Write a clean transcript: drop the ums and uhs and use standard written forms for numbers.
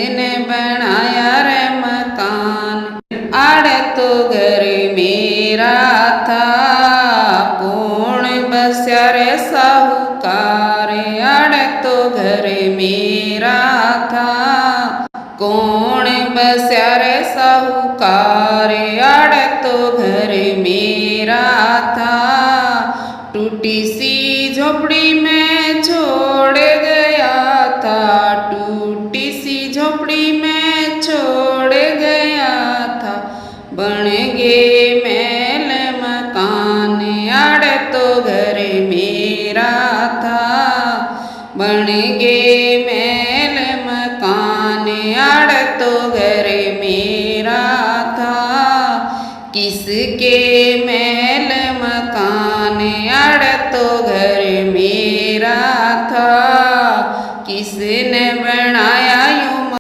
ने बनाया रे मकान, आड़े तो घर मेरा था, कौन बस्या रे साहूकार, आड़े तो घर मेरा था, कौन बस्या रे साहूकार, आड़े तो घर मेरा था। टूटी सी झोपड़ी में छोड़ गया था, टूटी सी झोपड़ी में